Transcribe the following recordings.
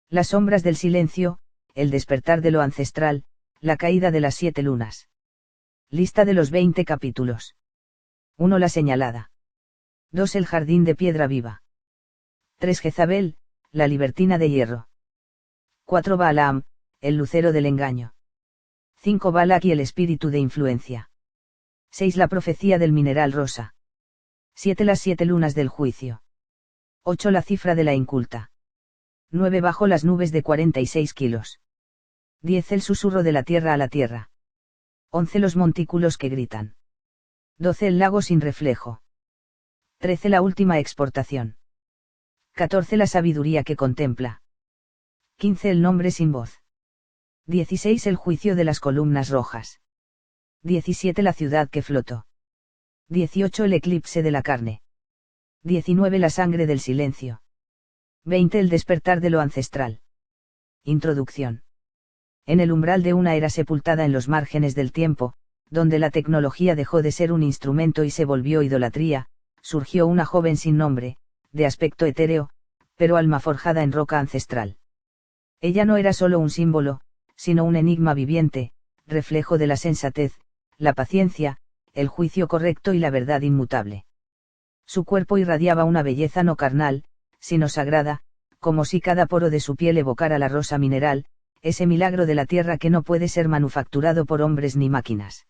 Las sombras del silencio, el despertar de lo ancestral, la caída de las 7 lunas. Lista de los 20 capítulos. 1. La señalada. 2. El jardín de piedra viva. 3. Jezabel, la libertina de hierro. 4. Balaam, el lucero del engaño. 5. Balak y el espíritu de influencia. 6. La profecía del mineral rosa. 7. Las 7 lunas del juicio. 8. La cifra de la inculta. 9. Bajo las nubes de 46 kilos. 10. El susurro de la tierra a la tierra. 11. Los montículos que gritan. 12. El lago sin reflejo. 13. La última exportación. 14. La sabiduría que contempla. 15. El nombre sin voz. 16. El juicio de las columnas rojas. 17. La ciudad que flotó. 18. El eclipse de la carne. 19. La sangre del silencio. 20. El despertar de lo ancestral. Introducción. En el umbral de una era sepultada en los márgenes del tiempo, donde la tecnología dejó de ser un instrumento y se volvió idolatría, surgió una joven sin nombre, de aspecto etéreo, pero alma forjada en roca ancestral. Ella no era solo un símbolo, sino un enigma viviente, reflejo de la sensatez, la paciencia, el juicio correcto y la verdad inmutable. Su cuerpo irradiaba una belleza no carnal, sino sagrada, como si cada poro de su piel evocara la rosa mineral, ese milagro de la tierra que no puede ser manufacturado por hombres ni máquinas.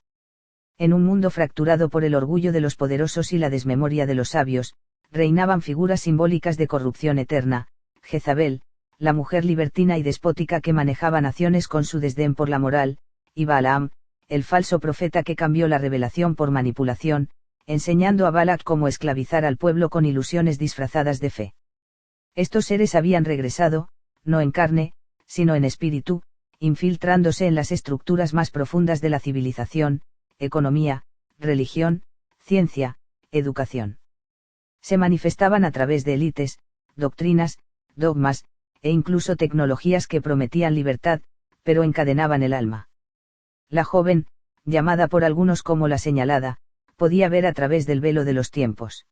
En un mundo fracturado por el orgullo de los poderosos y la desmemoria de los sabios, reinaban figuras simbólicas de corrupción eterna: Jezabel, la mujer libertina y despótica que manejaba naciones con su desdén por la moral, y Balaam, el falso profeta que cambió la revelación por manipulación, enseñando a Balak cómo esclavizar al pueblo con ilusiones disfrazadas de fe. Estos seres habían regresado, no en carne, sino en espíritu, infiltrándose en las estructuras más profundas de la civilización: economía, religión, ciencia, educación. Se manifestaban a través de élites, doctrinas, dogmas, e incluso tecnologías que prometían libertad, pero encadenaban el alma. La joven, llamada por algunos como la señalada, podía ver a través del velo de los tiempos.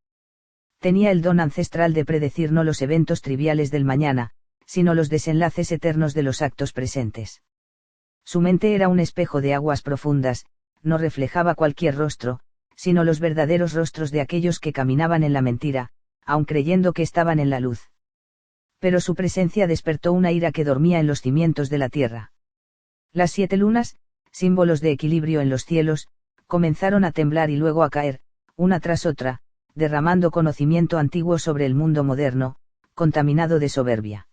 Tenía el don ancestral de predecir no los eventos triviales del mañana, sino los desenlaces eternos de los actos presentes. Su mente era un espejo de aguas profundas, no reflejaba cualquier rostro, sino los verdaderos rostros de aquellos que caminaban en la mentira, aun creyendo que estaban en la luz. Pero su presencia despertó una ira que dormía en los cimientos de la tierra. Las 7 lunas, símbolos de equilibrio en los cielos, comenzaron a temblar y luego a caer, una tras otra, derramando conocimiento antiguo sobre el mundo moderno, contaminado de soberbia.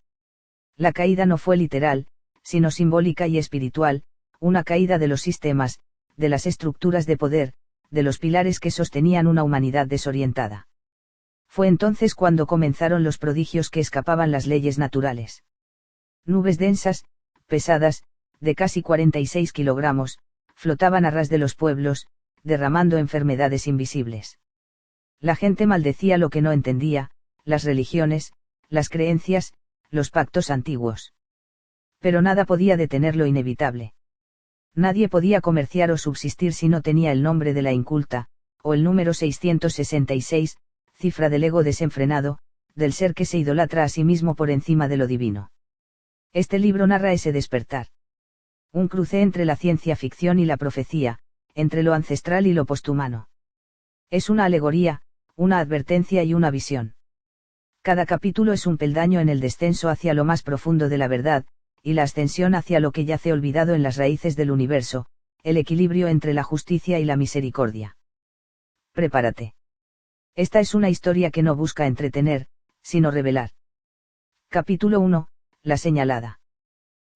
La caída no fue literal, sino simbólica y espiritual, una caída de los sistemas, de las estructuras de poder, de los pilares que sostenían una humanidad desorientada. Fue entonces cuando comenzaron los prodigios que escapaban las leyes naturales. Nubes densas, pesadas, de casi 46 kilogramos, flotaban a ras de los pueblos, derramando enfermedades invisibles. La gente maldecía lo que no entendía, las religiones, las creencias, los pactos antiguos. Pero nada podía detener lo inevitable. Nadie podía comerciar o subsistir si no tenía el nombre de la inculta, o el número 666, cifra del ego desenfrenado, del ser que se idolatra a sí mismo por encima de lo divino. Este libro narra ese despertar. Un cruce entre la ciencia ficción y la profecía, entre lo ancestral y lo posthumano. Es una alegoría, una advertencia y una visión. Cada capítulo es un peldaño en el descenso hacia lo más profundo de la verdad, y la ascensión hacia lo que yace olvidado en las raíces del universo, el equilibrio entre la justicia y la misericordia. Prepárate. Esta es una historia que no busca entretener, sino revelar. Capítulo 1, La señalada.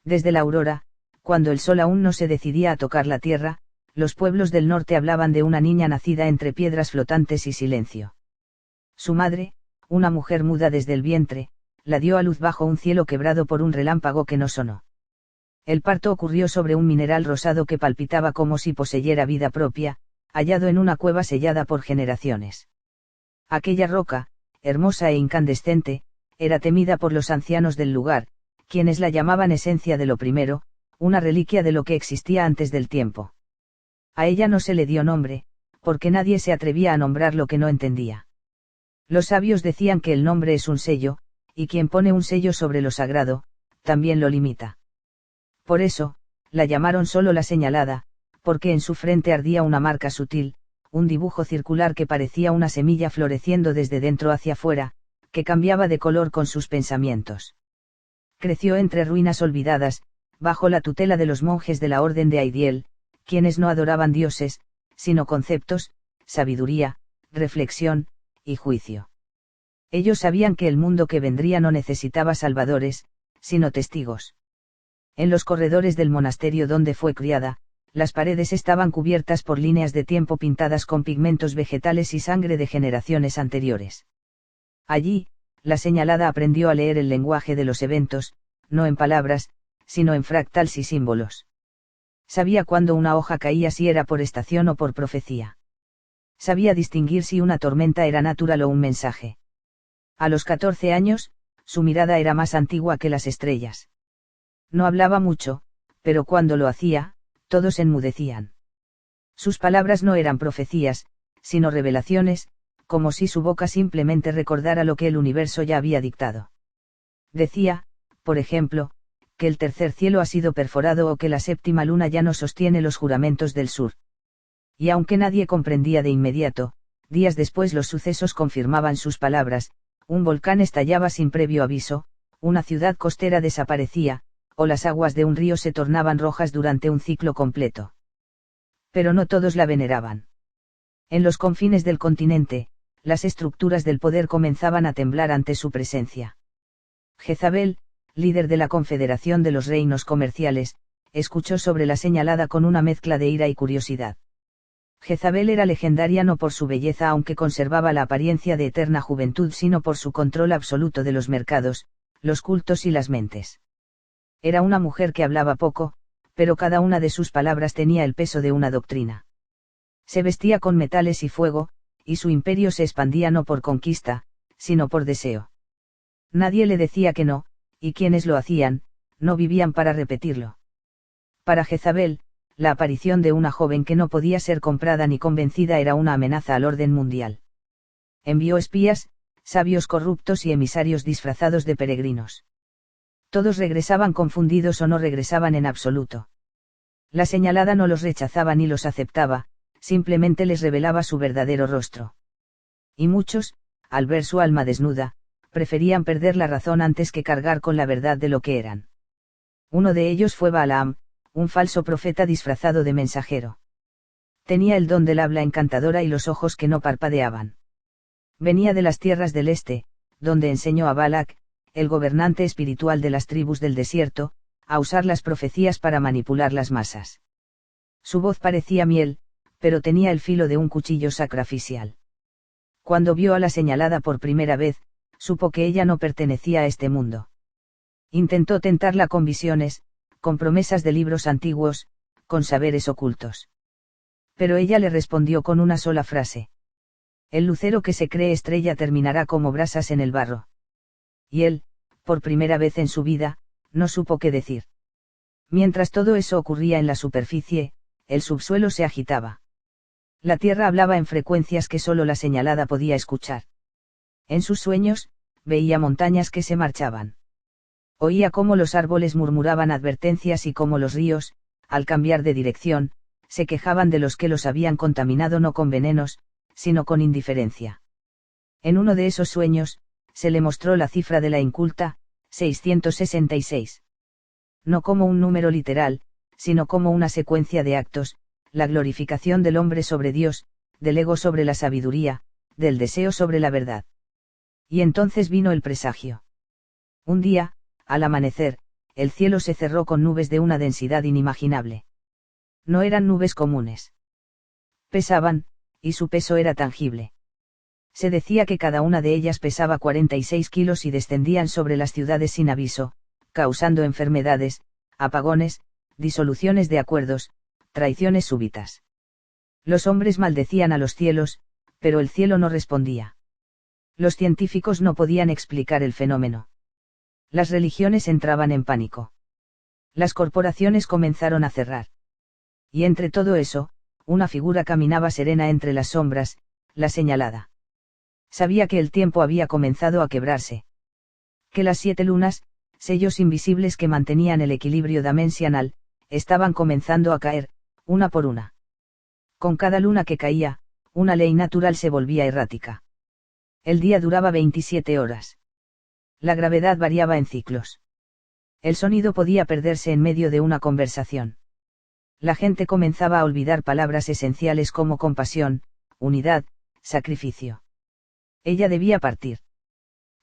Desde la aurora, cuando el sol aún no se decidía a tocar la tierra, los pueblos del norte hablaban de una niña nacida entre piedras flotantes y silencio. Su madre, una mujer muda desde el vientre, la dio a luz bajo un cielo quebrado por un relámpago que no sonó. El parto ocurrió sobre un mineral rosado que palpitaba como si poseyera vida propia, hallado en una cueva sellada por generaciones. Aquella roca, hermosa e incandescente, era temida por los ancianos del lugar, quienes la llamaban esencia de lo primero, una reliquia de lo que existía antes del tiempo. A ella no se le dio nombre, porque nadie se atrevía a nombrar lo que no entendía. Los sabios decían que el nombre es un sello, y quien pone un sello sobre lo sagrado, también lo limita. Por eso, la llamaron solo la señalada, porque en su frente ardía una marca sutil, un dibujo circular que parecía una semilla floreciendo desde dentro hacia afuera, que cambiaba de color con sus pensamientos. Creció entre ruinas olvidadas, bajo la tutela de los monjes de la Orden de Aidiel, quienes no adoraban dioses, sino conceptos, sabiduría, reflexión, y juicio. Ellos sabían que el mundo que vendría no necesitaba salvadores, sino testigos. En los corredores del monasterio donde fue criada, las paredes estaban cubiertas por líneas de tiempo pintadas con pigmentos vegetales y sangre de generaciones anteriores. Allí, la señalada aprendió a leer el lenguaje de los eventos, no en palabras, sino en fractals y símbolos. Sabía cuándo una hoja caía, si era por estación o por profecía. Sabía distinguir si una tormenta era natural o un mensaje. A los 14 años, su mirada era más antigua que las estrellas. No hablaba mucho, pero cuando lo hacía, todos enmudecían. Sus palabras no eran profecías, sino revelaciones, como si su boca simplemente recordara lo que el universo ya había dictado. Decía, por ejemplo, que el tercer cielo ha sido perforado o que la séptima luna ya no sostiene los juramentos del sur. Y aunque nadie comprendía de inmediato, días después los sucesos confirmaban sus palabras: un volcán estallaba sin previo aviso, una ciudad costera desaparecía, o las aguas de un río se tornaban rojas durante un ciclo completo. Pero no todos la veneraban. En los confines del continente, las estructuras del poder comenzaban a temblar ante su presencia. Jezabel, líder de la Confederación de los Reinos Comerciales, escuchó sobre la señalada con una mezcla de ira y curiosidad. Jezabel era legendaria no por su belleza, aunque conservaba la apariencia de eterna juventud, sino por su control absoluto de los mercados, los cultos y las mentes. Era una mujer que hablaba poco, pero cada una de sus palabras tenía el peso de una doctrina. Se vestía con metales y fuego, y su imperio se expandía no por conquista, sino por deseo. Nadie le decía que no, y quienes lo hacían, no vivían para repetirlo. Para Jezabel, la aparición de una joven que no podía ser comprada ni convencida era una amenaza al orden mundial. Envió espías, sabios corruptos y emisarios disfrazados de peregrinos. Todos regresaban confundidos o no regresaban en absoluto. La señalada no los rechazaba ni los aceptaba, simplemente les revelaba su verdadero rostro. Y muchos, al ver su alma desnuda, preferían perder la razón antes que cargar con la verdad de lo que eran. Uno de ellos fue Balaam, un falso profeta disfrazado de mensajero. Tenía el don del habla encantadora y los ojos que no parpadeaban. Venía de las tierras del este, donde enseñó a Balac, el gobernante espiritual de las tribus del desierto, a usar las profecías para manipular las masas. Su voz parecía miel, pero tenía el filo de un cuchillo sacrificial. Cuando vio a la señalada por primera vez, supo que ella no pertenecía a este mundo. Intentó tentarla con visiones, con promesas de libros antiguos, con saberes ocultos. Pero ella le respondió con una sola frase: el lucero que se cree estrella terminará como brasas en el barro. Y él, por primera vez en su vida, no supo qué decir. Mientras todo eso ocurría en la superficie, el subsuelo se agitaba. La tierra hablaba en frecuencias que solo la señalada podía escuchar. En sus sueños, veía montañas que se marchaban. Oía cómo los árboles murmuraban advertencias y cómo los ríos, al cambiar de dirección, se quejaban de los que los habían contaminado no con venenos, sino con indiferencia. En uno de esos sueños, se le mostró la cifra de la inculta, 666. No como un número literal, sino como una secuencia de actos, la glorificación del hombre sobre Dios, del ego sobre la sabiduría, del deseo sobre la verdad. Y entonces vino el presagio. Un día, al amanecer, el cielo se cerró con nubes de una densidad inimaginable. No eran nubes comunes. Pesaban, y su peso era tangible. Se decía que cada una de ellas pesaba 46 kilos y descendían sobre las ciudades sin aviso, causando enfermedades, apagones, disoluciones de acuerdos, traiciones súbitas. Los hombres maldecían a los cielos, pero el cielo no respondía. Los científicos no podían explicar el fenómeno. Las religiones entraban en pánico. Las corporaciones comenzaron a cerrar. Y entre todo eso, una figura caminaba serena entre las sombras, la señalada. Sabía que el tiempo había comenzado a quebrarse. Que las 7 lunas, sellos invisibles que mantenían el equilibrio dimensional, estaban comenzando a caer, una por una. Con cada luna que caía, una ley natural se volvía errática. El día duraba 27 horas. La gravedad variaba en ciclos. El sonido podía perderse en medio de una conversación. La gente comenzaba a olvidar palabras esenciales como compasión, unidad, sacrificio. Ella debía partir.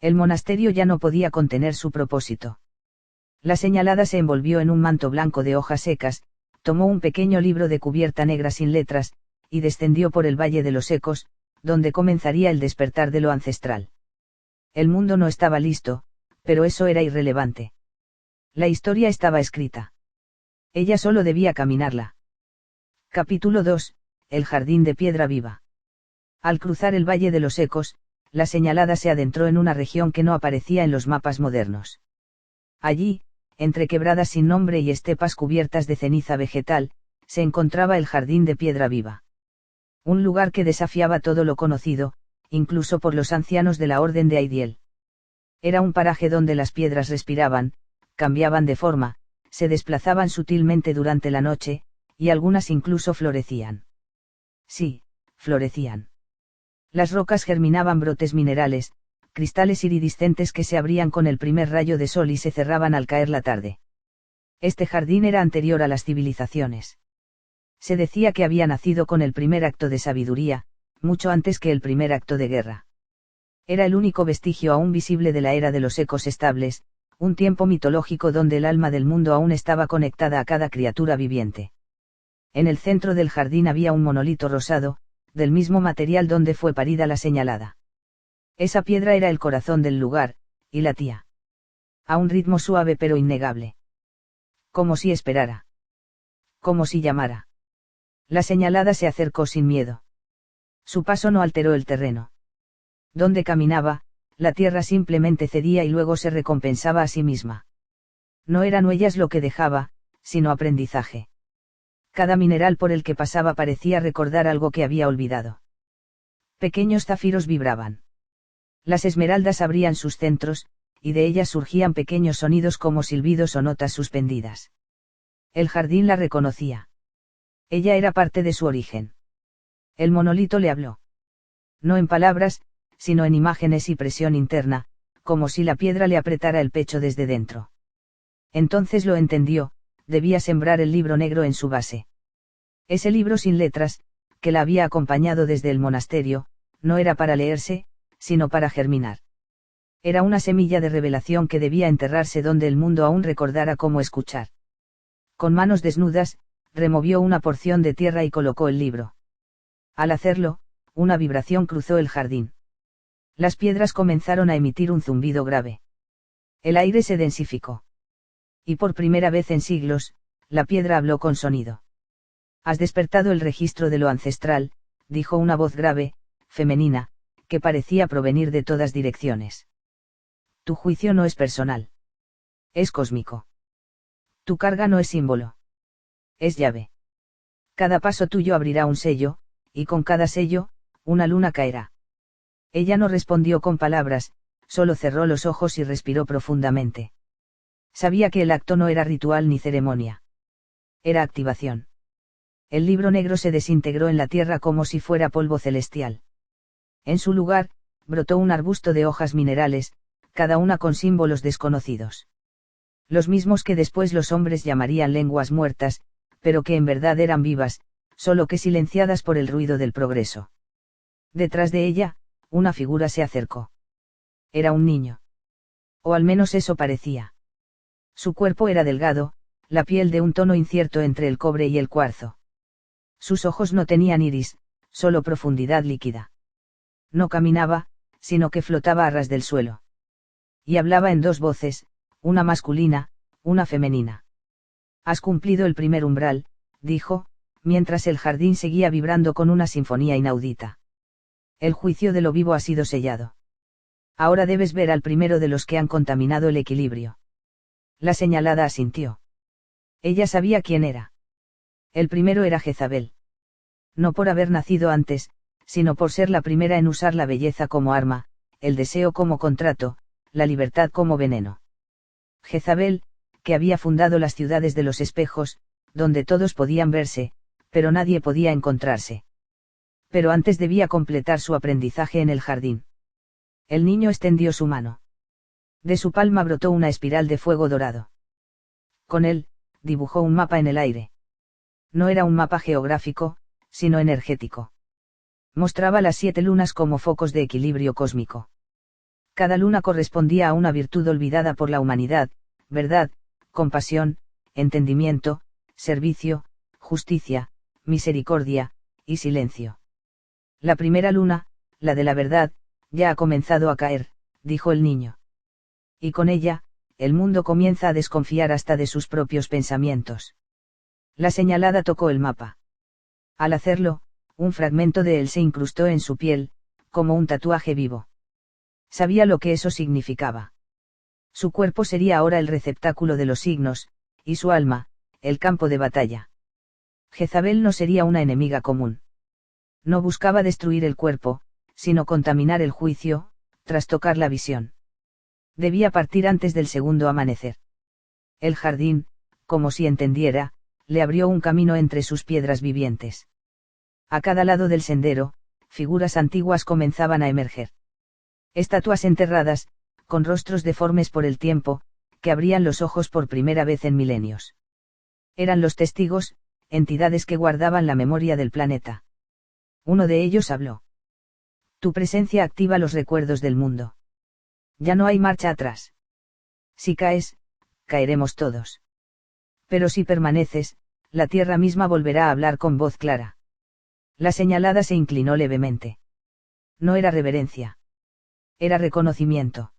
El monasterio ya no podía contener su propósito. La señalada se envolvió en un manto blanco de hojas secas, tomó un pequeño libro de cubierta negra sin letras, y descendió por el Valle de los Ecos, donde comenzaría el despertar de lo ancestral. El mundo no estaba listo, pero eso era irrelevante. La historia estaba escrita. Ella solo debía caminarla. Capítulo 2. El jardín de piedra viva. Al cruzar el Valle de los Ecos, la señalada se adentró en una región que no aparecía en los mapas modernos. Allí, entre quebradas sin nombre y estepas cubiertas de ceniza vegetal, se encontraba el jardín de piedra viva. Un lugar que desafiaba todo lo conocido, incluso por los ancianos de la Orden de Aidiel. Era un paraje donde las piedras respiraban, cambiaban de forma, se desplazaban sutilmente durante la noche, y algunas incluso florecían. Sí, florecían. Las rocas germinaban brotes minerales, cristales iridiscentes que se abrían con el primer rayo de sol y se cerraban al caer la tarde. Este jardín era anterior a las civilizaciones. Se decía que había nacido con el primer acto de sabiduría, mucho antes que el primer acto de guerra. Era el único vestigio aún visible de la era de los ecos estables, un tiempo mitológico donde el alma del mundo aún estaba conectada a cada criatura viviente. En el centro del jardín había un monolito rosado, del mismo material donde fue parida la señalada. Esa piedra era el corazón del lugar, y latía. A un ritmo suave pero innegable. Como si esperara. Como si llamara. La señalada se acercó sin miedo. Su paso no alteró el terreno. Donde caminaba, la tierra simplemente cedía y luego se recompensaba a sí misma. No eran huellas lo que dejaba, sino aprendizaje. Cada mineral por el que pasaba parecía recordar algo que había olvidado. Pequeños zafiros vibraban. Las esmeraldas abrían sus centros, y de ellas surgían pequeños sonidos como silbidos o notas suspendidas. El jardín la reconocía. Ella era parte de su origen. El monolito le habló. No en palabras, sino en imágenes y presión interna, como si la piedra le apretara el pecho desde dentro. Entonces lo entendió, debía sembrar el libro negro en su base. Ese libro sin letras, que la había acompañado desde el monasterio, no era para leerse, sino para germinar. Era una semilla de revelación que debía enterrarse donde el mundo aún recordara cómo escuchar. Con manos desnudas, removió una porción de tierra y colocó el libro. Al hacerlo, una vibración cruzó el jardín. Las piedras comenzaron a emitir un zumbido grave. El aire se densificó. Y por primera vez en siglos, la piedra habló con sonido. Has despertado el registro de lo ancestral, dijo una voz grave, femenina, que parecía provenir de todas direcciones. Tu juicio no es personal. Es cósmico. Tu carga no es símbolo. Es llave. Cada paso tuyo abrirá un sello, y con cada sello, una luna caerá. Ella no respondió con palabras, solo cerró los ojos y respiró profundamente. Sabía que el acto no era ritual ni ceremonia. Era activación. El libro negro se desintegró en la tierra como si fuera polvo celestial. En su lugar, brotó un arbusto de hojas minerales, cada una con símbolos desconocidos. Los mismos que después los hombres llamarían lenguas muertas, pero que en verdad eran vivas, solo que silenciadas por el ruido del progreso. Detrás de ella, una figura se acercó. Era un niño. O al menos eso parecía. Su cuerpo era delgado, la piel de un tono incierto entre el cobre y el cuarzo. Sus ojos no tenían iris, solo profundidad líquida. No caminaba, sino que flotaba a ras del suelo. Y hablaba en dos voces, una masculina, una femenina. Has cumplido el primer umbral, dijo, mientras el jardín seguía vibrando con una sinfonía inaudita. El juicio de lo vivo ha sido sellado. Ahora debes ver al primero de los que han contaminado el equilibrio. La señalada asintió. Ella sabía quién era. El primero era Jezabel. No por haber nacido antes, sino por ser la primera en usar la belleza como arma, el deseo como contrato, la libertad como veneno. Jezabel, que había fundado las ciudades de los espejos, donde todos podían verse, pero nadie podía encontrarse. Pero antes debía completar su aprendizaje en el jardín. El niño extendió su mano. De su palma brotó una espiral de fuego dorado. Con él, dibujó un mapa en el aire. No era un mapa geográfico, sino energético. Mostraba las 7 lunas como focos de equilibrio cósmico. Cada luna correspondía a una virtud olvidada por la humanidad: verdad, compasión, entendimiento, servicio, justicia, misericordia, y silencio. La primera luna, la de la verdad, ya ha comenzado a caer, dijo el niño. Y con ella, el mundo comienza a desconfiar hasta de sus propios pensamientos. La señalada tocó el mapa. Al hacerlo, un fragmento de él se incrustó en su piel, como un tatuaje vivo. Sabía lo que eso significaba. Su cuerpo sería ahora el receptáculo de los signos, y su alma, el campo de batalla. Jezabel no sería una enemiga común. No buscaba destruir el cuerpo, sino contaminar el juicio, trastocar la visión. Debía partir antes del segundo amanecer. El jardín, como si entendiera, le abrió un camino entre sus piedras vivientes. A cada lado del sendero, figuras antiguas comenzaban a emerger. Estatuas enterradas, con rostros deformes por el tiempo, que abrían los ojos por primera vez en milenios. Eran los testigos, entidades que guardaban la memoria del planeta. Uno de ellos habló. Tu presencia activa los recuerdos del mundo. Ya no hay marcha atrás. Si caes, caeremos todos. Pero si permaneces, la tierra misma volverá a hablar con voz clara. La señalada se inclinó levemente. No era reverencia. Era reconocimiento.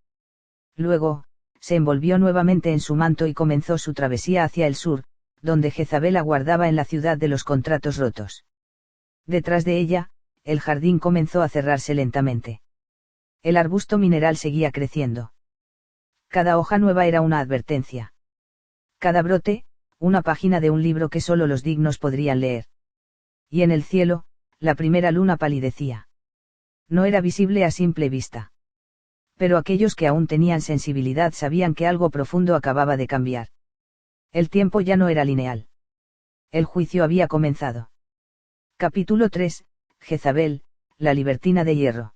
Luego, se envolvió nuevamente en su manto y comenzó su travesía hacia el sur, donde Jezabel aguardaba en la ciudad de los contratos rotos. Detrás de ella, el jardín comenzó a cerrarse lentamente. El arbusto mineral seguía creciendo. Cada hoja nueva era una advertencia. Cada brote, una página de un libro que solo los dignos podrían leer. Y en el cielo, la primera luna palidecía. No era visible a simple vista. Pero aquellos que aún tenían sensibilidad sabían que algo profundo acababa de cambiar. El tiempo ya no era lineal. El juicio había comenzado. Capítulo 3, Jezabel, la libertina de hierro.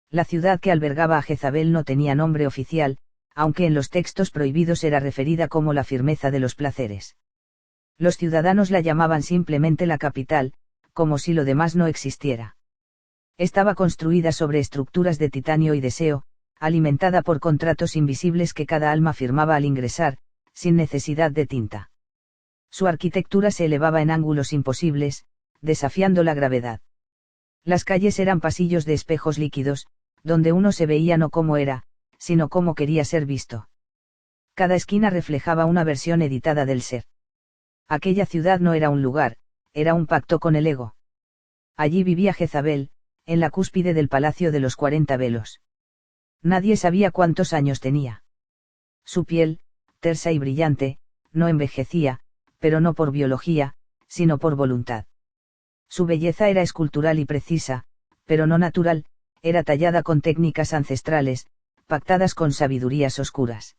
La ciudad que albergaba a Jezabel no tenía nombre oficial, aunque en los textos prohibidos era referida como la firmeza de los placeres. Los ciudadanos la llamaban simplemente la capital, como si lo demás no existiera. Estaba construida sobre estructuras de titanio y deseo, alimentada por contratos invisibles que cada alma firmaba al ingresar, sin necesidad de tinta. Su arquitectura se elevaba en ángulos imposibles, desafiando la gravedad. Las calles eran pasillos de espejos líquidos, donde uno se veía no como era, sino como quería ser visto. Cada esquina reflejaba una versión editada del ser. Aquella ciudad no era un lugar, era un pacto con el ego. Allí vivía Jezabel, en la cúspide del palacio de los 40 velos. Nadie sabía cuántos años tenía. Su piel, tersa y brillante, no envejecía, pero no por biología, sino por voluntad. Su belleza era escultural y precisa, pero no natural, era tallada con técnicas ancestrales, pactadas con sabidurías oscuras.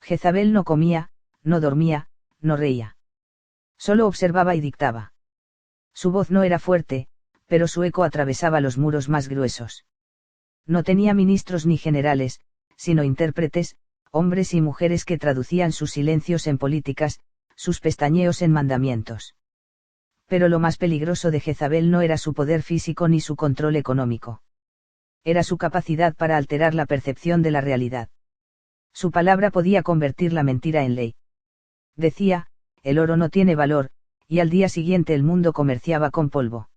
Jezabel no comía, no dormía, no reía. Solo observaba y dictaba. Su voz no era fuerte, pero su eco atravesaba los muros más gruesos. No tenía ministros ni generales, sino intérpretes, hombres y mujeres que traducían sus silencios en políticas, sus pestañeos en mandamientos. Pero lo más peligroso de Jezabel no era su poder físico ni su control económico. Era su capacidad para alterar la percepción de la realidad. Su palabra podía convertir la mentira en ley. Decía, el oro no tiene valor, y al día siguiente el mundo comerciaba con polvo.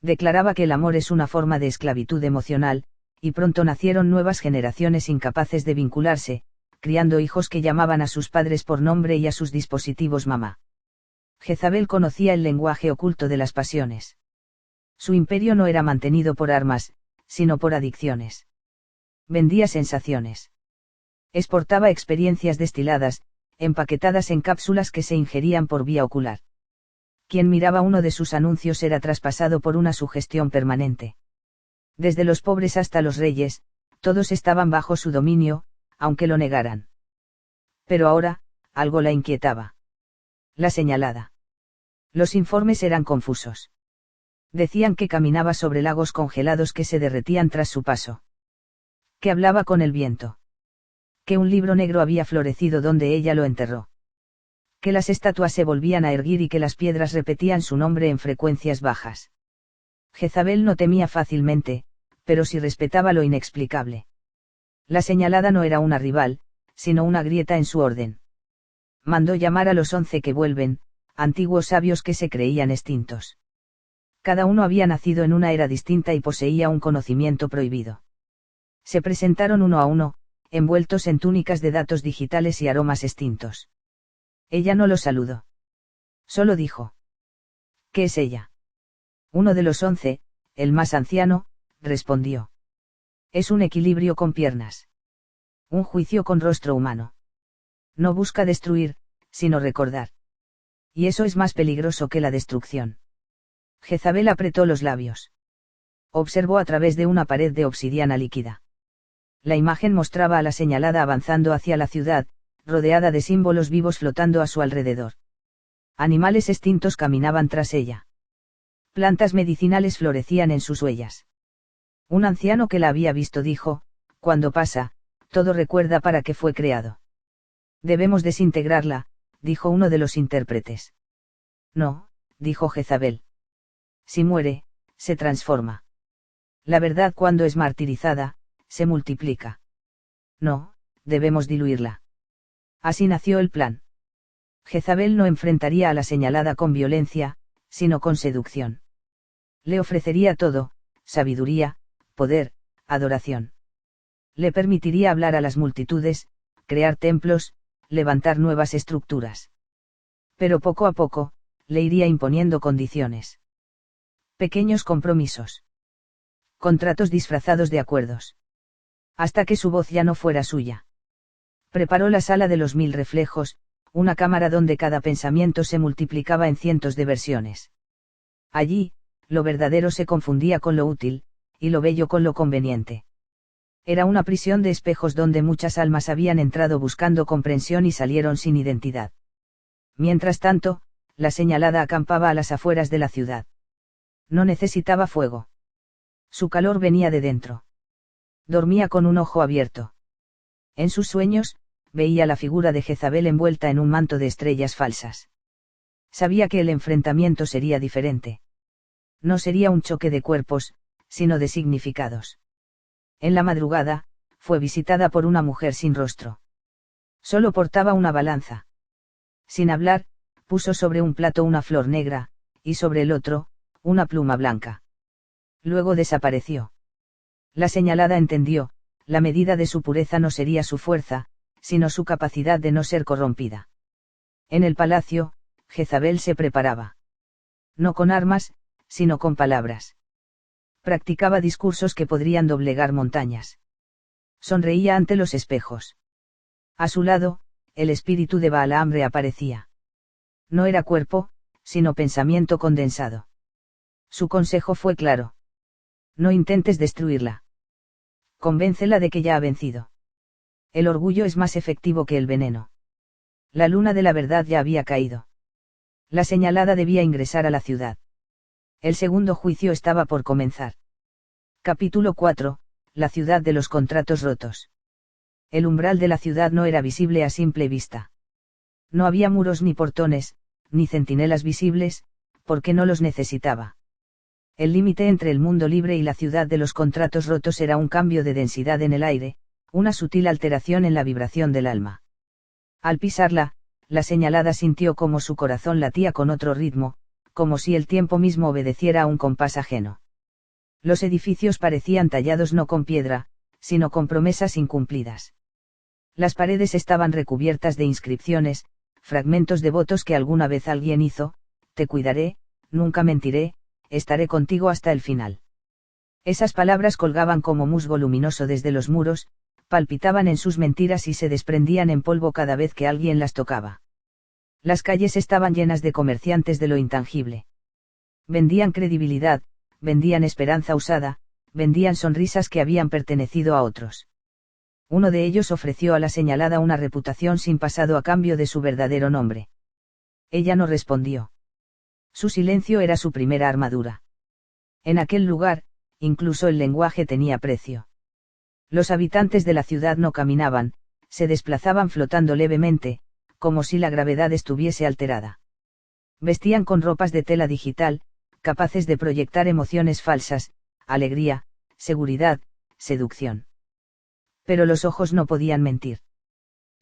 Declaraba que el amor es una forma de esclavitud emocional, y pronto nacieron nuevas generaciones incapaces de vincularse, criando hijos que llamaban a sus padres por nombre y a sus dispositivos mamá. Jezabel conocía el lenguaje oculto de las pasiones. Su imperio no era mantenido por armas, sino por adicciones. Vendía sensaciones. Exportaba experiencias destiladas, empaquetadas en cápsulas que se ingerían por vía ocular. Quien miraba uno de sus anuncios era traspasado por una sugestión permanente. Desde los pobres hasta los reyes, todos estaban bajo su dominio, aunque lo negaran. Pero ahora, algo la inquietaba. La señalada. Los informes eran confusos. Decían que caminaba sobre lagos congelados que se derretían tras su paso. Que hablaba con el viento. Que un libro negro había florecido donde ella lo enterró. Que las estatuas se volvían a erguir y que las piedras repetían su nombre en frecuencias bajas. Jezabel no temía fácilmente, pero sí respetaba lo inexplicable. La señalada no era una rival, sino una grieta en su orden. Mandó llamar a los 11 que vuelven, antiguos sabios que se creían extintos. Cada uno había nacido en una era distinta y poseía un conocimiento prohibido. Se presentaron uno a uno, envueltos en túnicas de datos digitales y aromas extintos. Ella no los saludó. Solo dijo. ¿Qué es ella? Uno de los 11, el más anciano, respondió. Es un equilibrio con piernas. Un juicio con rostro humano. No busca destruir, sino recordar. Y eso es más peligroso que la destrucción. Jezabel apretó los labios. Observó a través de una pared de obsidiana líquida. La imagen mostraba a la señalada avanzando hacia la ciudad, rodeada de símbolos vivos flotando a su alrededor. Animales extintos caminaban tras ella. Plantas medicinales florecían en sus huellas. Un anciano que la había visto dijo, cuando pasa, todo recuerda para qué fue creado. Debemos desintegrarla, dijo uno de los intérpretes. No, dijo Jezabel. Si muere, se transforma. La verdad cuando es martirizada, se multiplica. No, debemos diluirla. Así nació el plan. Jezabel no enfrentaría a la señalada con violencia, sino con seducción. Le ofrecería todo, sabiduría, poder, adoración. Le permitiría hablar a las multitudes, crear templos, levantar nuevas estructuras. Pero poco a poco, le iría imponiendo condiciones. Pequeños compromisos. Contratos disfrazados de acuerdos. Hasta que su voz ya no fuera suya. Preparó la sala de los 1000 reflejos, una cámara donde cada pensamiento se multiplicaba en cientos de versiones. Allí, lo verdadero se confundía con lo útil, y lo bello con lo conveniente. Era una prisión de espejos donde muchas almas habían entrado buscando comprensión y salieron sin identidad. Mientras tanto, la señalada acampaba a las afueras de la ciudad. No necesitaba fuego. Su calor venía de dentro. Dormía con un ojo abierto. En sus sueños, veía la figura de Jezabel envuelta en un manto de estrellas falsas. Sabía que el enfrentamiento sería diferente. No sería un choque de cuerpos, sino de significados. En la madrugada, fue visitada por una mujer sin rostro. Solo portaba una balanza. Sin hablar, puso sobre un plato una flor negra, y sobre el otro, una pluma blanca. Luego desapareció. La señalada entendió, la medida de su pureza no sería su fuerza, sino su capacidad de no ser corrompida. En el palacio, Jezabel se preparaba. No con armas, sino con palabras. Practicaba discursos que podrían doblegar montañas. Sonreía ante los espejos. A su lado, el espíritu de Balaam reaparecía. No era cuerpo, sino pensamiento condensado. Su consejo fue claro. No intentes destruirla. Convéncela de que ya ha vencido. El orgullo es más efectivo que el veneno. La luna de la verdad ya había caído. La señalada debía ingresar a la ciudad. El segundo juicio estaba por comenzar. Capítulo 4, la ciudad de los contratos rotos. El umbral de la ciudad no era visible a simple vista. No había muros ni portones, ni centinelas visibles, porque no los necesitaba. El límite entre el mundo libre y la ciudad de los contratos rotos era un cambio de densidad en el aire, una sutil alteración en la vibración del alma. Al pisarla, la señalada sintió como su corazón latía con otro ritmo, como si el tiempo mismo obedeciera a un compás ajeno. Los edificios parecían tallados no con piedra, sino con promesas incumplidas. Las paredes estaban recubiertas de inscripciones, fragmentos de votos que alguna vez alguien hizo: te cuidaré, nunca mentiré, estaré contigo hasta el final. Esas palabras colgaban como musgo luminoso desde los muros, palpitaban en sus mentiras y se desprendían en polvo cada vez que alguien las tocaba. Las calles estaban llenas de comerciantes de lo intangible. Vendían credibilidad, vendían esperanza usada, vendían sonrisas que habían pertenecido a otros. Uno de ellos ofreció a la señalada una reputación sin pasado a cambio de su verdadero nombre. Ella no respondió. Su silencio era su primera armadura. En aquel lugar, incluso el lenguaje tenía precio. Los habitantes de la ciudad no caminaban, se desplazaban flotando levemente, como si la gravedad estuviese alterada. Vestían con ropas de tela digital, capaces de proyectar emociones falsas, alegría, seguridad, seducción. Pero los ojos no podían mentir.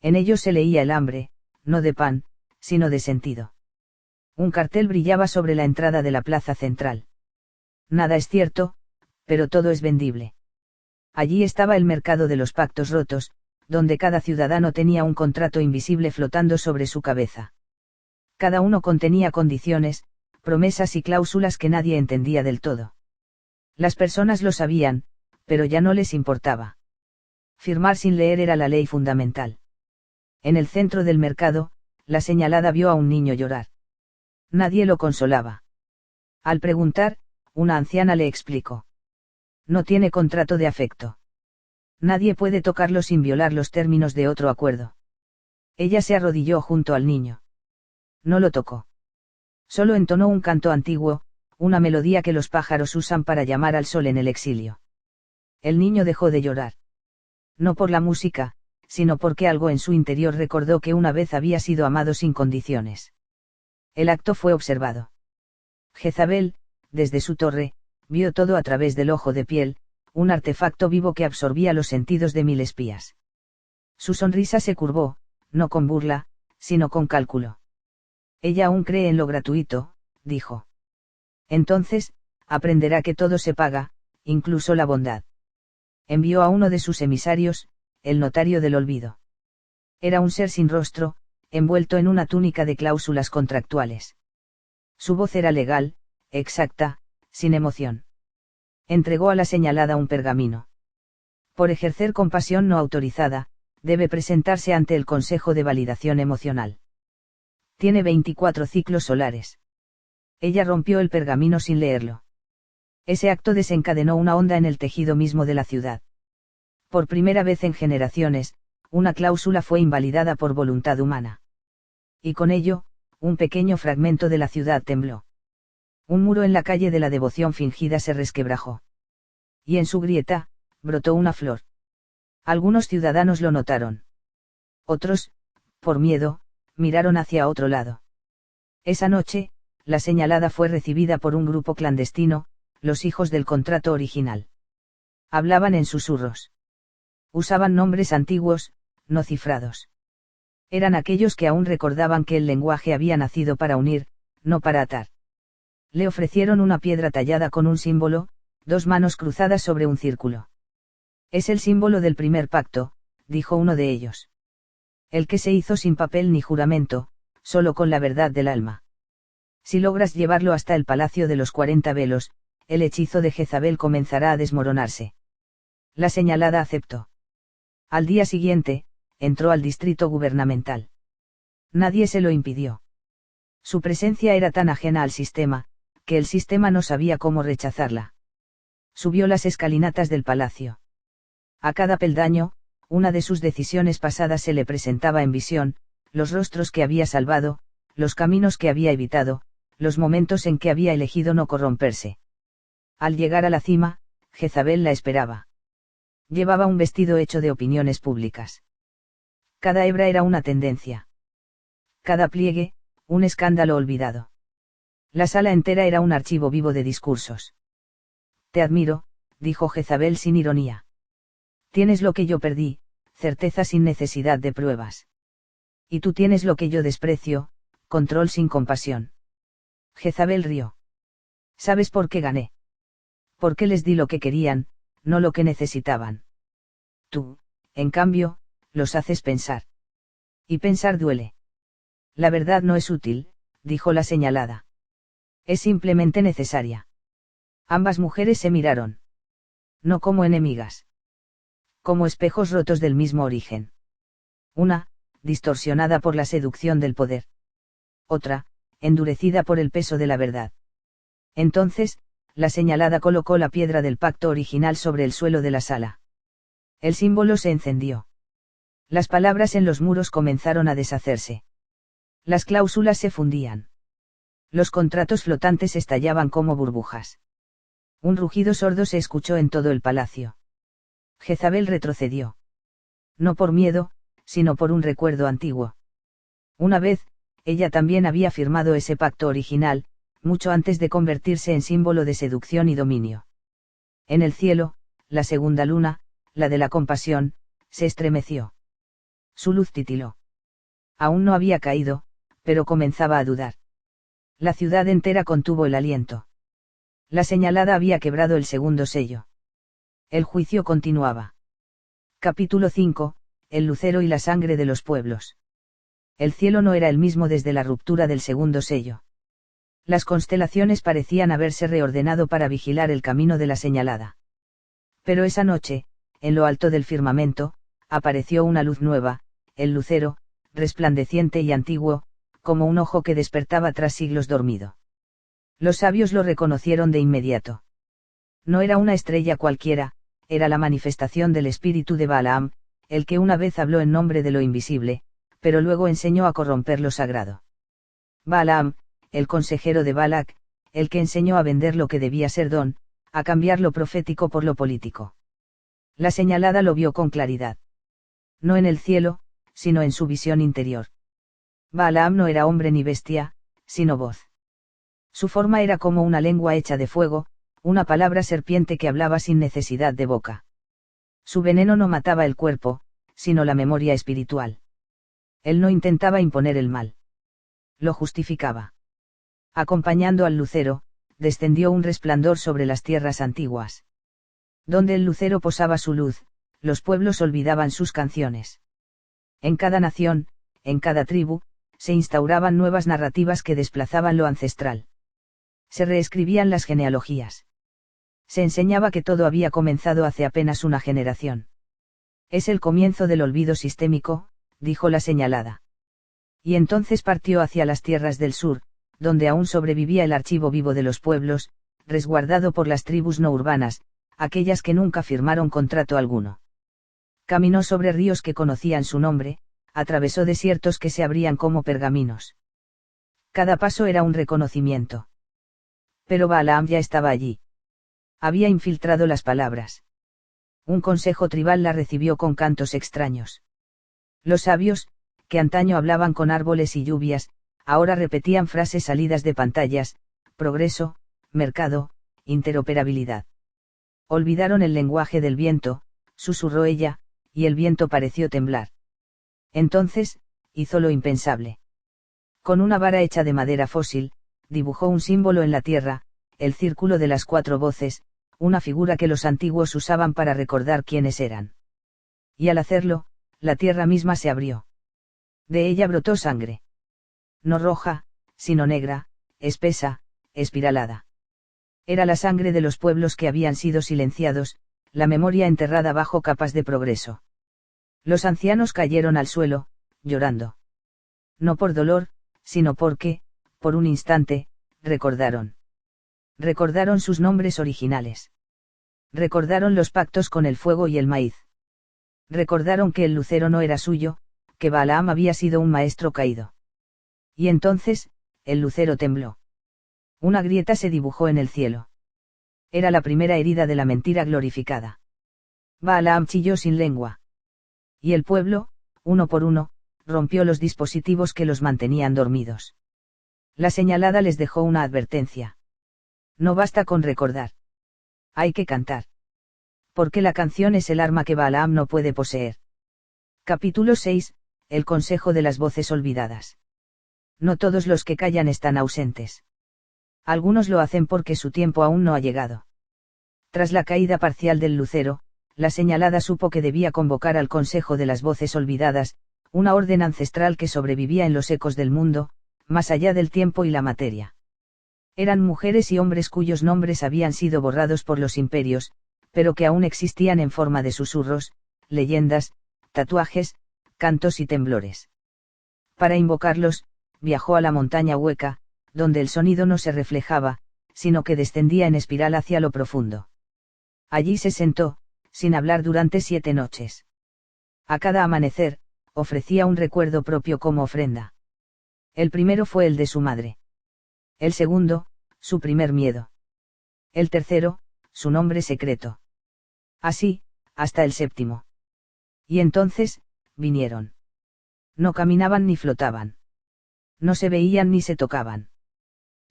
En ellos se leía el hambre, no de pan, sino de sentido. Un cartel brillaba sobre la entrada de la plaza central. Nada es cierto, pero todo es vendible. Allí estaba el mercado de los pactos rotos, donde cada ciudadano tenía un contrato invisible flotando sobre su cabeza. Cada uno contenía condiciones, promesas y cláusulas que nadie entendía del todo. Las personas lo sabían, pero ya no les importaba. Firmar sin leer era la ley fundamental. En el centro del mercado, la señalada vio a un niño llorar. Nadie lo consolaba. Al preguntar, una anciana le explicó. No tiene contrato de afecto. Nadie puede tocarlo sin violar los términos de otro acuerdo. Ella se arrodilló junto al niño. No lo tocó. Solo entonó un canto antiguo, una melodía que los pájaros usan para llamar al sol en el exilio. El niño dejó de llorar. No por la música, sino porque algo en su interior recordó que una vez había sido amado sin condiciones. El acto fue observado. Jezabel, desde su torre, vio todo a través del ojo de piel, un artefacto vivo que absorbía los sentidos de 1000 espías. Su sonrisa se curvó, no con burla, sino con cálculo. Ella aún cree en lo gratuito, dijo. Entonces, aprenderá que todo se paga, incluso la bondad. Envió a uno de sus emisarios, el notario del olvido. Era un ser sin rostro, envuelto en una túnica de cláusulas contractuales. Su voz era legal, exacta, sin emoción. Entregó a la señalada un pergamino. Por ejercer compasión no autorizada, debe presentarse ante el Consejo de Validación Emocional. Tiene 24 ciclos solares. Ella rompió el pergamino sin leerlo. Ese acto desencadenó una onda en el tejido mismo de la ciudad. Por primera vez en generaciones, una cláusula fue invalidada por voluntad humana. Y con ello, un pequeño fragmento de la ciudad tembló. Un muro en la calle de la devoción fingida se resquebrajó. Y en su grieta, brotó una flor. Algunos ciudadanos lo notaron. Otros, por miedo, miraron hacia otro lado. Esa noche, la señalada fue recibida por un grupo clandestino, los hijos del contrato original. Hablaban en susurros. Usaban nombres antiguos, no cifrados. Eran aquellos que aún recordaban que el lenguaje había nacido para unir, no para atar. Le ofrecieron una piedra tallada con un símbolo, 2 manos cruzadas sobre un círculo. Es el símbolo del primer pacto, dijo uno de ellos. El que se hizo sin papel ni juramento, solo con la verdad del alma. Si logras llevarlo hasta el palacio de los 40 velos, el hechizo de Jezabel comenzará a desmoronarse. La señalada aceptó. Al día siguiente, entró al distrito gubernamental. Nadie se lo impidió. Su presencia era tan ajena al sistema, que el sistema no sabía cómo rechazarla. Subió las escalinatas del palacio. A cada peldaño, una de sus decisiones pasadas se le presentaba en visión, los rostros que había salvado, los caminos que había evitado, los momentos en que había elegido no corromperse. Al llegar a la cima, Jezabel la esperaba. Llevaba un vestido hecho de opiniones públicas. Cada hebra era una tendencia. Cada pliegue, un escándalo olvidado. La sala entera era un archivo vivo de discursos. Te admiro, dijo Jezabel sin ironía. Tienes lo que yo perdí, certeza sin necesidad de pruebas. Y tú tienes lo que yo desprecio, control sin compasión. Jezabel rió. ¿Sabes por qué gané? Porque les di lo que querían, no lo que necesitaban. Tú, en cambio, los haces pensar. Y pensar duele. La verdad no es útil, dijo la señalada. Es simplemente necesaria. Ambas mujeres se miraron. No como enemigas. Como espejos rotos del mismo origen. Una, distorsionada por la seducción del poder. Otra, endurecida por el peso de la verdad. Entonces, la señalada colocó la piedra del pacto original sobre el suelo de la sala. El símbolo se encendió. Las palabras en los muros comenzaron a deshacerse. Las cláusulas se fundían. Los contratos flotantes estallaban como burbujas. Un rugido sordo se escuchó en todo el palacio. Jezabel retrocedió. No por miedo, sino por un recuerdo antiguo. Una vez, ella también había firmado ese pacto original, mucho antes de convertirse en símbolo de seducción y dominio. En el cielo, la segunda luna, la de la compasión, se estremeció. Su luz titiló. Aún no había caído, pero comenzaba a dudar. La ciudad entera contuvo el aliento. La señalada había quebrado el segundo sello. El juicio continuaba. Capítulo 5, el lucero y la sangre de los pueblos. El cielo no era el mismo desde la ruptura del segundo sello. Las constelaciones parecían haberse reordenado para vigilar el camino de la señalada. Pero esa noche, en lo alto del firmamento, apareció una luz nueva, el lucero, resplandeciente y antiguo, como un ojo que despertaba tras siglos dormido. Los sabios lo reconocieron de inmediato. No era una estrella cualquiera, era la manifestación del espíritu de Balaam, el que una vez habló en nombre de lo invisible, pero luego enseñó a corromper lo sagrado. Balaam, el consejero de Balac, el que enseñó a vender lo que debía ser don, a cambiar lo profético por lo político. La señalada lo vio con claridad. No en el cielo, sino en su visión interior. Balaam no era hombre ni bestia, sino voz. Su forma era como una lengua hecha de fuego, una palabra serpiente que hablaba sin necesidad de boca. Su veneno no mataba el cuerpo, sino la memoria espiritual. Él no intentaba imponer el mal. Lo justificaba. Acompañando al lucero, descendió un resplandor sobre las tierras antiguas. Donde el lucero posaba su luz, los pueblos olvidaban sus canciones. En cada nación, en cada tribu, se instauraban nuevas narrativas que desplazaban lo ancestral. Se reescribían las genealogías. Se enseñaba que todo había comenzado hace apenas una generación. Es el comienzo del olvido sistémico, dijo la señalada. Y entonces partió hacia las tierras del sur, donde aún sobrevivía el archivo vivo de los pueblos, resguardado por las tribus no urbanas, aquellas que nunca firmaron contrato alguno. Caminó sobre ríos que conocían su nombre, atravesó desiertos que se abrían como pergaminos. Cada paso era un reconocimiento. Pero Balaam ya estaba allí. Había infiltrado las palabras. Un consejo tribal la recibió con cantos extraños. Los sabios, que antaño hablaban con árboles y lluvias, ahora repetían frases salidas de pantallas: progreso, mercado, interoperabilidad. Olvidaron el lenguaje del viento, susurró ella, y el viento pareció temblar. Entonces, hizo lo impensable. Con una vara hecha de madera fósil, dibujó un símbolo en la tierra, el círculo de las 4 voces, una figura que los antiguos usaban para recordar quiénes eran. Y al hacerlo, la tierra misma se abrió. De ella brotó sangre. No roja, sino negra, espesa, espiralada. Era la sangre de los pueblos que habían sido silenciados, la memoria enterrada bajo capas de progreso. Los ancianos cayeron al suelo, llorando. No por dolor, sino porque, por un instante, recordaron. Recordaron sus nombres originales. Recordaron los pactos con el fuego y el maíz. Recordaron que el lucero no era suyo, que Balaam había sido un maestro caído. Y entonces, el lucero tembló. Una grieta se dibujó en el cielo. Era la primera herida de la mentira glorificada. Balaam chilló sin lengua. Y el pueblo, uno por uno, rompió los dispositivos que los mantenían dormidos. La señalada les dejó una advertencia. No basta con recordar. Hay que cantar. Porque la canción es el arma que Balaam no puede poseer. Capítulo 6, el consejo de las voces olvidadas. No todos los que callan están ausentes. Algunos lo hacen porque su tiempo aún no ha llegado. Tras la caída parcial del lucero, la señalada supo que debía convocar al consejo de las voces olvidadas, una orden ancestral que sobrevivía en los ecos del mundo, más allá del tiempo y la materia. Eran mujeres y hombres cuyos nombres habían sido borrados por los imperios, pero que aún existían en forma de susurros, leyendas, tatuajes, cantos y temblores. Para invocarlos, viajó a la montaña hueca, donde el sonido no se reflejaba, sino que descendía en espiral hacia lo profundo. Allí se sentó, sin hablar durante 7 noches. A cada amanecer, ofrecía un recuerdo propio como ofrenda. El primero fue el de su madre. El segundo, su primer miedo. El tercero, su nombre secreto. Así, hasta el séptimo. Y entonces, vinieron. No caminaban ni flotaban. No se veían ni se tocaban.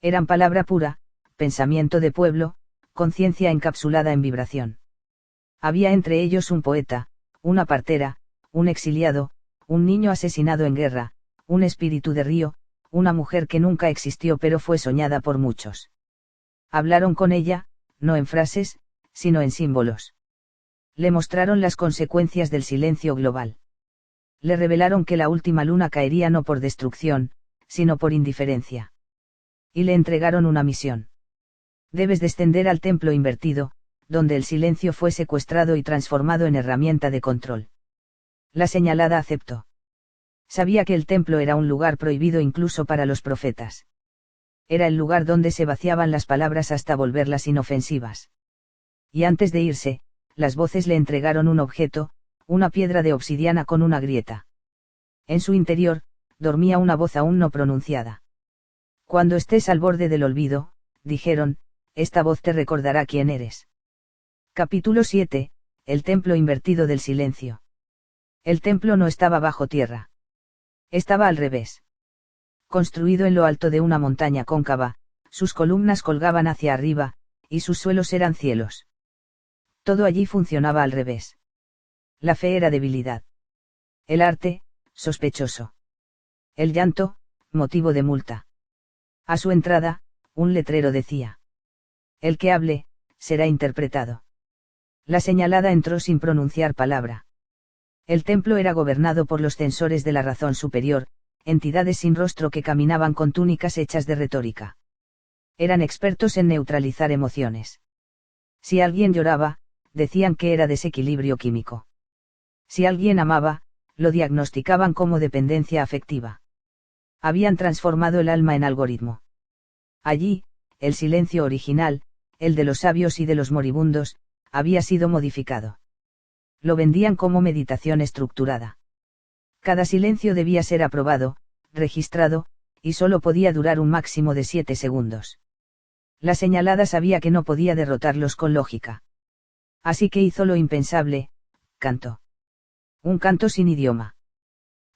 Eran palabra pura, pensamiento de pueblo, conciencia encapsulada en vibración. Había entre ellos un poeta, una partera, un exiliado, un niño asesinado en guerra, un espíritu de río, una mujer que nunca existió pero fue soñada por muchos. Hablaron con ella, no en frases, sino en símbolos. Le mostraron las consecuencias del silencio global. Le revelaron que la última luna caería no por destrucción, sino por indiferencia. Y le entregaron una misión. Debes descender al templo invertido, donde el silencio fue secuestrado y transformado en herramienta de control. La señalada aceptó. Sabía que el templo era un lugar prohibido incluso para los profetas. Era el lugar donde se vaciaban las palabras hasta volverlas inofensivas. Y antes de irse, las voces le entregaron un objeto, una piedra de obsidiana con una grieta. En su interior, dormía una voz aún no pronunciada. Cuando estés al borde del olvido, dijeron, esta voz te recordará quién eres. Capítulo 7, el templo invertido del silencio. El templo no estaba bajo tierra. Estaba al revés. Construido en lo alto de una montaña cóncava, sus columnas colgaban hacia arriba, y sus suelos eran cielos. Todo allí funcionaba al revés. La fe era debilidad. El arte, sospechoso. El llanto, motivo de multa. A su entrada, un letrero decía: el que hable, será interpretado. La señalada entró sin pronunciar palabra. El templo era gobernado por los censores de la razón superior, entidades sin rostro que caminaban con túnicas hechas de retórica. Eran expertos en neutralizar emociones. Si alguien lloraba, decían que era desequilibrio químico. Si alguien amaba, lo diagnosticaban como dependencia afectiva. Habían transformado el alma en algoritmo. Allí, el silencio original, el de los sabios y de los moribundos, había sido modificado. Lo vendían como meditación estructurada. Cada silencio debía ser aprobado, registrado, y solo podía durar un máximo de 7 segundos. La señalada sabía que no podía derrotarlos con lógica. Así que hizo lo impensable, cantó. Un canto sin idioma.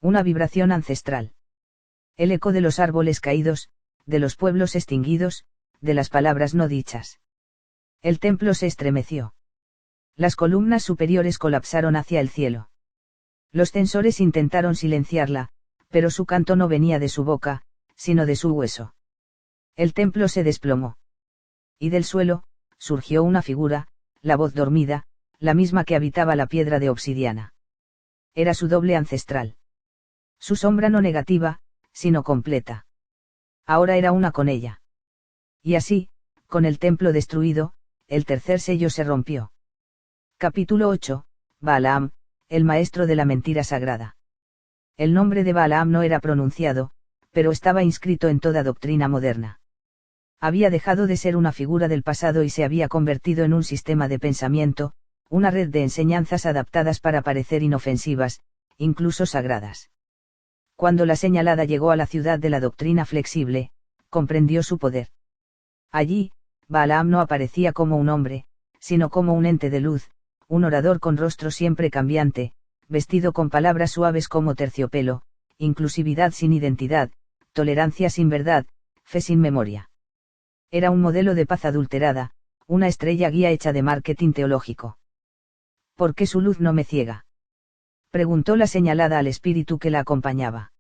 Una vibración ancestral. El eco de los árboles caídos, de los pueblos extinguidos, de las palabras no dichas. El templo se estremeció. Las columnas superiores colapsaron hacia el cielo. Los censores intentaron silenciarla, pero su canto no venía de su boca, sino de su hueso. El templo se desplomó. Y del suelo, surgió una figura, la voz dormida, la misma que habitaba la piedra de obsidiana. Era su doble ancestral. Su sombra no negativa, sino completa. Ahora era una con ella. Y así, con el templo destruido, el tercer sello se rompió. Capítulo 8, Balaam, el maestro de la mentira sagrada. El nombre de Balaam no era pronunciado, pero estaba inscrito en toda doctrina moderna. Había dejado de ser una figura del pasado y se había convertido en un sistema de pensamiento, una red de enseñanzas adaptadas para parecer inofensivas, incluso sagradas. Cuando la señalada llegó a la ciudad de la doctrina flexible, comprendió su poder. Allí, Balaam no aparecía como un hombre, sino como un ente de luz, un orador con rostro siempre cambiante, vestido con palabras suaves como terciopelo, inclusividad sin identidad, tolerancia sin verdad, fe sin memoria. Era un modelo de paz adulterada, una estrella guía hecha de marketing teológico. ¿Por qué su luz no me ciega?, preguntó la señalada al espíritu que la acompañaba.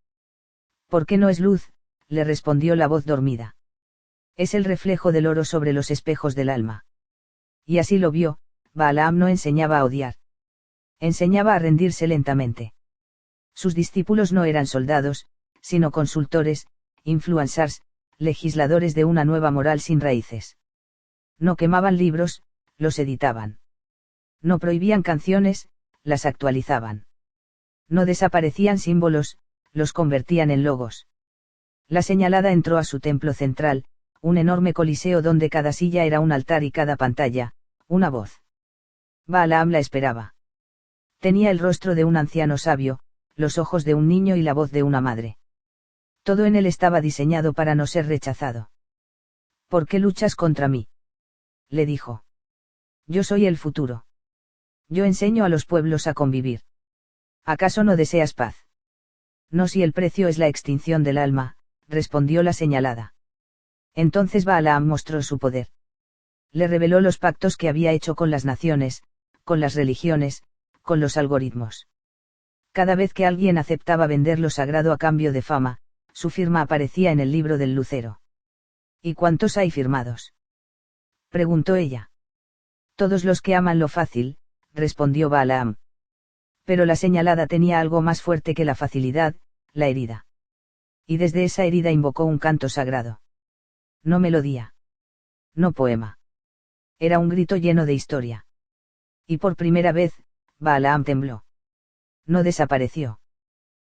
¿Por qué no es luz?, le respondió la voz dormida. Es el reflejo del oro sobre los espejos del alma. Y así lo vio, Balaam no enseñaba a odiar. Enseñaba a rendirse lentamente. Sus discípulos no eran soldados, sino consultores, influencers, legisladores de una nueva moral sin raíces. No quemaban libros, los editaban. No prohibían canciones, las actualizaban. No desaparecían símbolos, los convertían en logos. La señalada entró a su templo central, un enorme coliseo donde cada silla era un altar y cada pantalla, una voz. Balaam la esperaba. Tenía el rostro de un anciano sabio, los ojos de un niño y la voz de una madre. Todo en él estaba diseñado para no ser rechazado. ¿Por qué luchas contra mí?, le dijo. Yo soy el futuro. Yo enseño a los pueblos a convivir. ¿Acaso no deseas paz? No, si el precio es la extinción del alma, respondió la señalada. Entonces Balaam mostró su poder. Le reveló los pactos que había hecho con las naciones, con las religiones, con los algoritmos. Cada vez que alguien aceptaba vender lo sagrado a cambio de fama, su firma aparecía en el libro del lucero. ¿Y cuántos hay firmados?, preguntó ella. Todos los que aman lo fácil, respondió Balaam. Pero la señalada tenía algo más fuerte que la facilidad, la herida. Y desde esa herida invocó un canto sagrado. No melodía. No poema. Era un grito lleno de historia. Y por primera vez, Balaam tembló. No desapareció.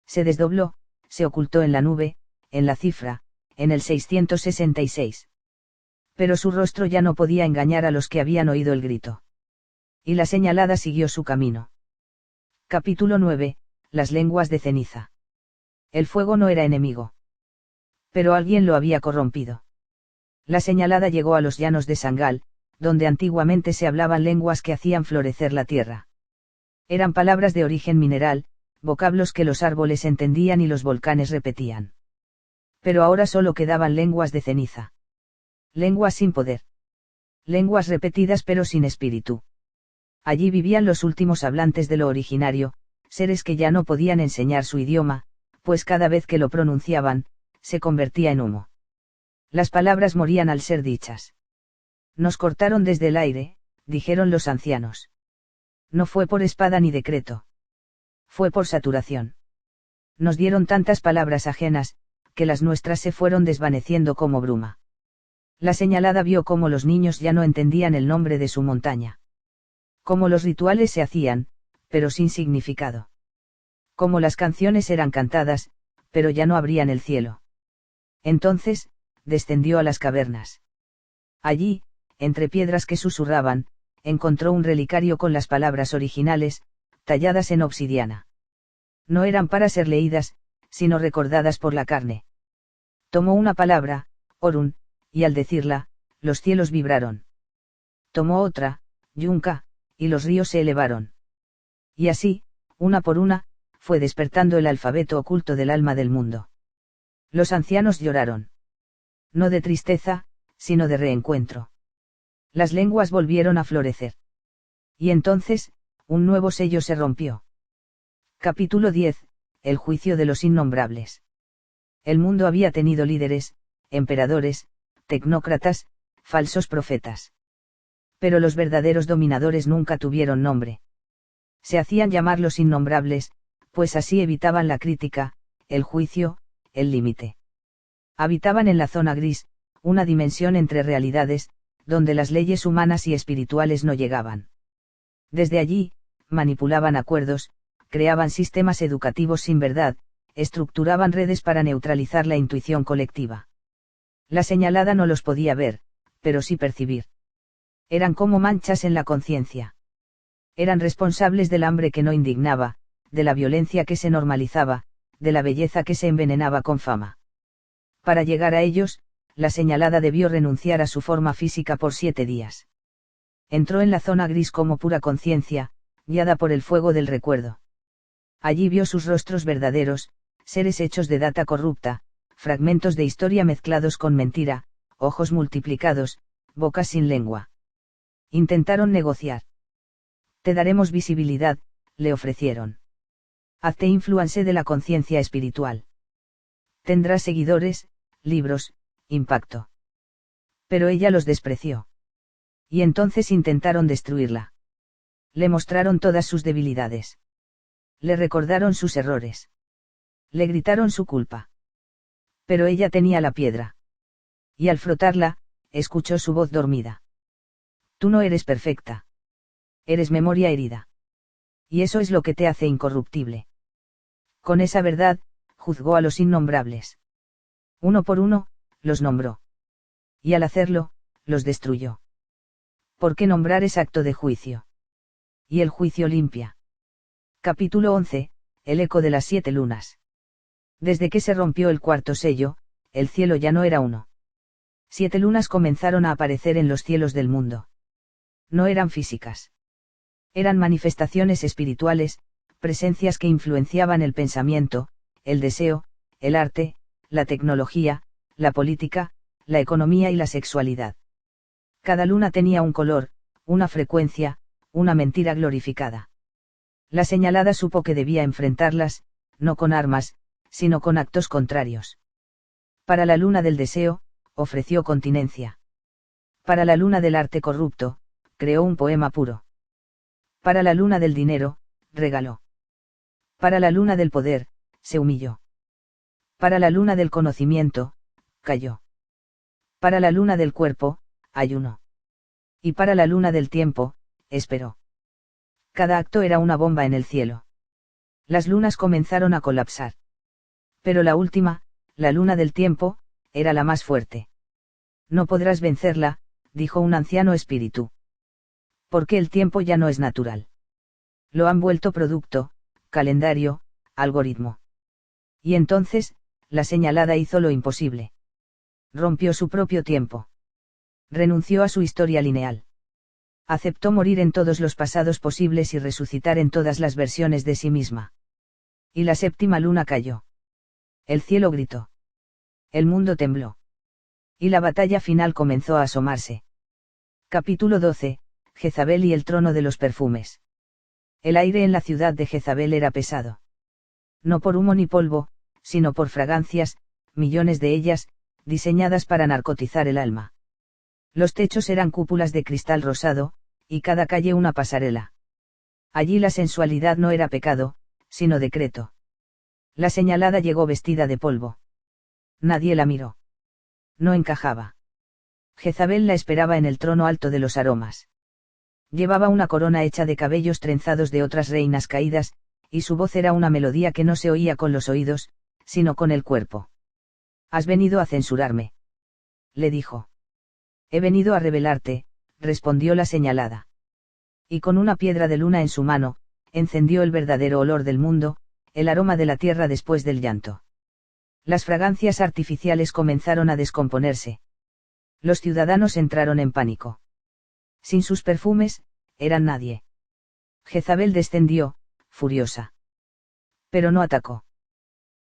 Se desdobló, se ocultó en la nube, en la cifra, en el 666. Pero su rostro ya no podía engañar a los que habían oído el grito. Y la señalada siguió su camino. Capítulo 9. Las lenguas de ceniza. El fuego no era enemigo. Pero alguien lo había corrompido. La señalada llegó a los llanos de Sangal, donde antiguamente se hablaban lenguas que hacían florecer la tierra. Eran palabras de origen mineral, vocablos que los árboles entendían y los volcanes repetían. Pero ahora solo quedaban lenguas de ceniza. Lenguas sin poder. Lenguas repetidas pero sin espíritu. Allí vivían los últimos hablantes de lo originario, seres que ya no podían enseñar su idioma, pues cada vez que lo pronunciaban, se convertía en humo. Las palabras morían al ser dichas. Nos cortaron desde el aire, dijeron los ancianos. No fue por espada ni decreto. Fue por saturación. Nos dieron tantas palabras ajenas, que las nuestras se fueron desvaneciendo como bruma. La señalada vio cómo los niños ya no entendían el nombre de su montaña. Cómo los rituales se hacían, pero sin significado. Cómo las canciones eran cantadas, pero ya no abrían el cielo. Entonces, descendió a las cavernas. Allí, entre piedras que susurraban, encontró un relicario con las palabras originales, talladas en obsidiana. No eran para ser leídas, sino recordadas por la carne. Tomó una palabra, Orun, y al decirla, los cielos vibraron. Tomó otra, Yunca, y los ríos se elevaron. Y así, una por una, fue despertando el alfabeto oculto del alma del mundo. Los ancianos lloraron. No de tristeza, sino de reencuentro. Las lenguas volvieron a florecer. Y entonces, un nuevo sello se rompió. Capítulo 10. El juicio de los innombrables. El mundo había tenido líderes, emperadores, tecnócratas, falsos profetas. Pero los verdaderos dominadores nunca tuvieron nombre. Se hacían llamar los innombrables, pues así evitaban la crítica, el juicio, el límite. Habitaban en la zona gris, una dimensión entre realidades, donde las leyes humanas y espirituales no llegaban. Desde allí, manipulaban acuerdos, creaban sistemas educativos sin verdad, estructuraban redes para neutralizar la intuición colectiva. La señalada no los podía ver, pero sí percibir. Eran como manchas en la conciencia. Eran responsables del hambre que no indignaba, de la violencia que se normalizaba, de la belleza que se envenenaba con fama. Para llegar a ellos, la señalada debió renunciar a su forma física por 7 días. Entró en la zona gris como pura conciencia, guiada por el fuego del recuerdo. Allí vio sus rostros verdaderos, seres hechos de data corrupta, fragmentos de historia mezclados con mentira, ojos multiplicados, bocas sin lengua. Intentaron negociar. Te daremos visibilidad, le ofrecieron. Hazte influencer de la conciencia espiritual. Tendrás seguidores, libros, impacto. Pero ella los despreció. Y entonces intentaron destruirla. Le mostraron todas sus debilidades. Le recordaron sus errores. Le gritaron su culpa. Pero ella tenía la piedra. Y al frotarla, escuchó su voz dormida. Tú no eres perfecta. Eres memoria herida. Y eso es lo que te hace incorruptible. Con esa verdad, juzgó a los innombrables. Uno por uno, los nombró. Y al hacerlo, los destruyó. ¿Por qué nombrar es acto de juicio? Y el juicio limpia. Capítulo 11, el eco de las 7 lunas. Desde que se rompió el cuarto sello, el cielo ya no era uno. 7 lunas comenzaron a aparecer en los cielos del mundo. No eran físicas. Eran manifestaciones espirituales, presencias que influenciaban el pensamiento, el deseo, el arte, la tecnología, la política, la economía y la sexualidad. Cada luna tenía un color, una frecuencia, una mentira glorificada. La señalada supo que debía enfrentarlas, no con armas, sino con actos contrarios. Para la luna del deseo, ofreció continencia. Para la luna del arte corrupto, creó un poema puro. Para la luna del dinero, regaló. Para la luna del poder, se humilló. Para la luna del conocimiento, cayó. Para la luna del cuerpo, ayunó. Y para la luna del tiempo, esperó. Cada acto era una bomba en el cielo. Las lunas comenzaron a colapsar. Pero la última, la luna del tiempo, era la más fuerte. No podrás vencerla, dijo un anciano espíritu. Porque el tiempo ya no es natural. Lo han vuelto producto, calendario, algoritmo. Y entonces, la señalada hizo lo imposible. Rompió su propio tiempo. Renunció a su historia lineal. Aceptó morir en todos los pasados posibles y resucitar en todas las versiones de sí misma. Y la séptima luna cayó. El cielo gritó. El mundo tembló. Y la batalla final comenzó a asomarse. Capítulo 12, Jezabel y el trono de los perfumes. El aire en la ciudad de Jezabel era pesado. No por humo ni polvo, sino por fragancias, millones de ellas, diseñadas para narcotizar el alma. Los techos eran cúpulas de cristal rosado, y cada calle una pasarela. Allí la sensualidad no era pecado, sino decreto. La señalada llegó vestida de polvo. Nadie la miró. No encajaba. Jezabel la esperaba en el trono alto de los aromas. Llevaba una corona hecha de cabellos trenzados de otras reinas caídas, y su voz era una melodía que no se oía con los oídos, sino con el cuerpo. «Has venido a censurarme», le dijo. «He venido a revelarte», respondió la señalada. Y con una piedra de luna en su mano, encendió el verdadero olor del mundo, el aroma de la tierra después del llanto. Las fragancias artificiales comenzaron a descomponerse. Los ciudadanos entraron en pánico. Sin sus perfumes, eran nadie. Jezabel descendió, furiosa. Pero no atacó.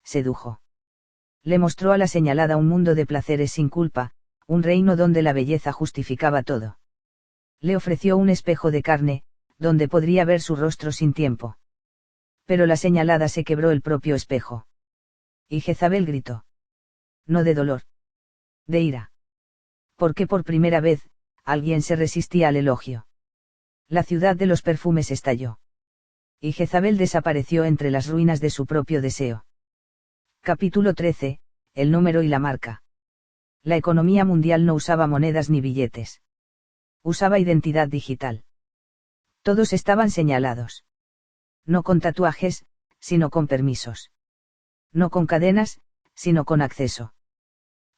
Sedujo. Le mostró a la señalada un mundo de placeres sin culpa, un reino donde la belleza justificaba todo. Le ofreció un espejo de carne, donde podría ver su rostro sin tiempo. Pero la señalada se quebró el propio espejo. Y Jezabel gritó. No de dolor. De ira. Porque por primera vez, alguien se resistía al elogio. La ciudad de los perfumes estalló. Y Jezabel desapareció entre las ruinas de su propio deseo. Capítulo 13, el número y la marca. La economía mundial no usaba monedas ni billetes. Usaba identidad digital. Todos estaban señalados. No con tatuajes, sino con permisos. No con cadenas, sino con acceso.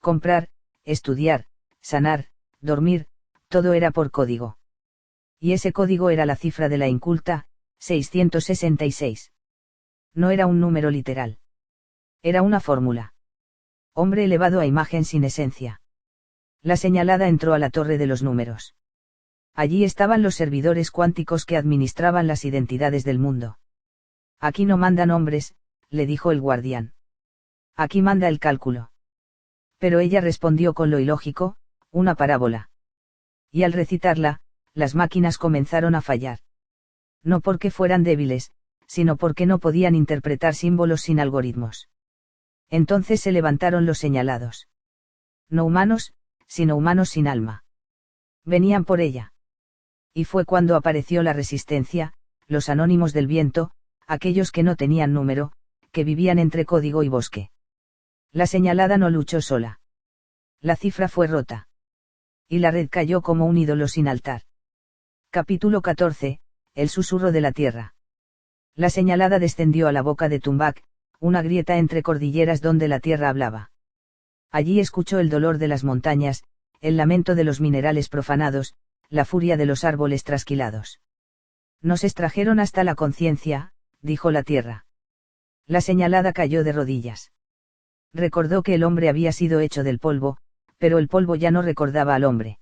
Comprar, estudiar, sanar, dormir, todo era por código. Y ese código era la cifra de la inculta, 666. No era un número literal. Era una fórmula. Hombre elevado a imagen sin esencia. La señalada entró a la torre de los números. Allí estaban los servidores cuánticos que administraban las identidades del mundo. Aquí no mandan hombres, le dijo el guardián. Aquí manda el cálculo. Pero ella respondió con lo ilógico, una parábola. Y al recitarla, las máquinas comenzaron a fallar. No porque fueran débiles, sino porque no podían interpretar símbolos sin algoritmos. Entonces se levantaron los señalados. No humanos, sino humanos sin alma. Venían por ella. Y fue cuando apareció la resistencia, los anónimos del viento, aquellos que no tenían número, que vivían entre código y bosque. La señalada no luchó sola. La cifra fue rota. Y la red cayó como un ídolo sin altar. Capítulo 14, el susurro de la tierra. La señalada descendió a la boca de Tumbak, una grieta entre cordilleras donde la tierra hablaba. Allí escuchó el dolor de las montañas, el lamento de los minerales profanados, la furia de los árboles trasquilados. Nos extrajeron hasta la conciencia, dijo la tierra. La señalada cayó de rodillas. Recordó que el hombre había sido hecho del polvo, pero el polvo ya no recordaba al hombre.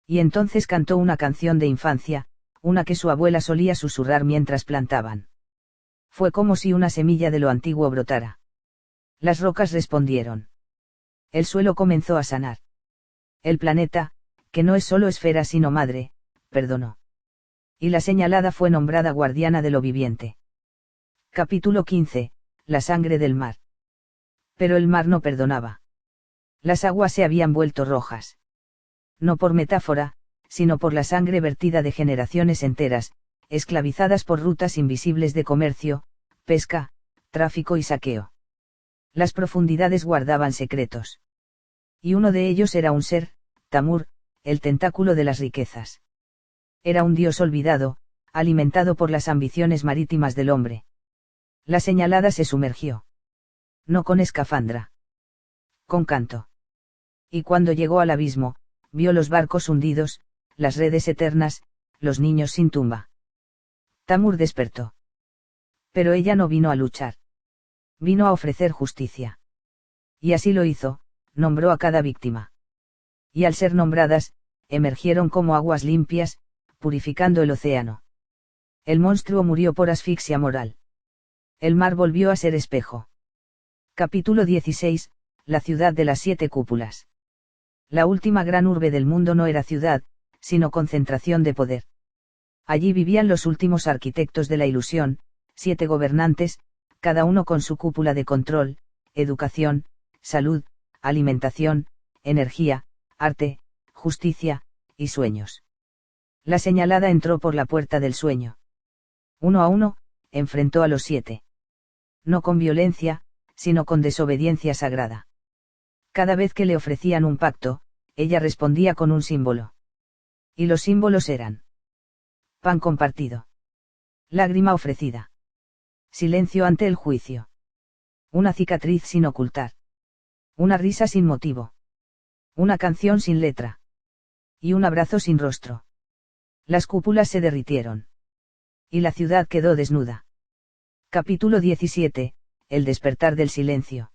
Y entonces cantó una canción de infancia, una que su abuela solía susurrar mientras plantaban. Fue como si una semilla de lo antiguo brotara. Las rocas respondieron. El suelo comenzó a sanar. El planeta, que no es solo esfera sino madre, perdonó. Y la señalada fue nombrada guardiana de lo viviente. Capítulo 15. La sangre del mar. Pero el mar no perdonaba. Las aguas se habían vuelto rojas. No por metáfora, sino por la sangre vertida de generaciones enteras, esclavizadas por rutas invisibles de comercio, pesca, tráfico y saqueo. Las profundidades guardaban secretos. Y uno de ellos era un ser, Tamur, el tentáculo de las riquezas. Era un dios olvidado, alimentado por las ambiciones marítimas del hombre. La señalada se sumergió. No con escafandra. Con canto. Y cuando llegó al abismo, vio los barcos hundidos, las redes eternas, los niños sin tumba. Tamur despertó. Pero ella no vino a luchar. Vino a ofrecer justicia. Y así lo hizo, nombró a cada víctima. Y al ser nombradas, emergieron como aguas limpias, purificando el océano. El monstruo murió por asfixia moral. El mar volvió a ser espejo. Capítulo 16. La ciudad de las 7 cúpulas. La última gran urbe del mundo no era ciudad, sino concentración de poder. Allí vivían los últimos arquitectos de la ilusión, 7 gobernantes, cada uno con su cúpula de control, educación, salud, alimentación, energía, arte, justicia, y sueños. La señalada entró por la puerta del sueño. Uno a uno, enfrentó a los 7. No con violencia, sino con desobediencia sagrada. Cada vez que le ofrecían un pacto, ella respondía con un símbolo. Y los símbolos eran: pan compartido. Lágrima ofrecida. Silencio ante el juicio. Una cicatriz sin ocultar. Una risa sin motivo. Una canción sin letra. Y un abrazo sin rostro. Las cúpulas se derritieron. Y la ciudad quedó desnuda. Capítulo 17. El despertar del silencio.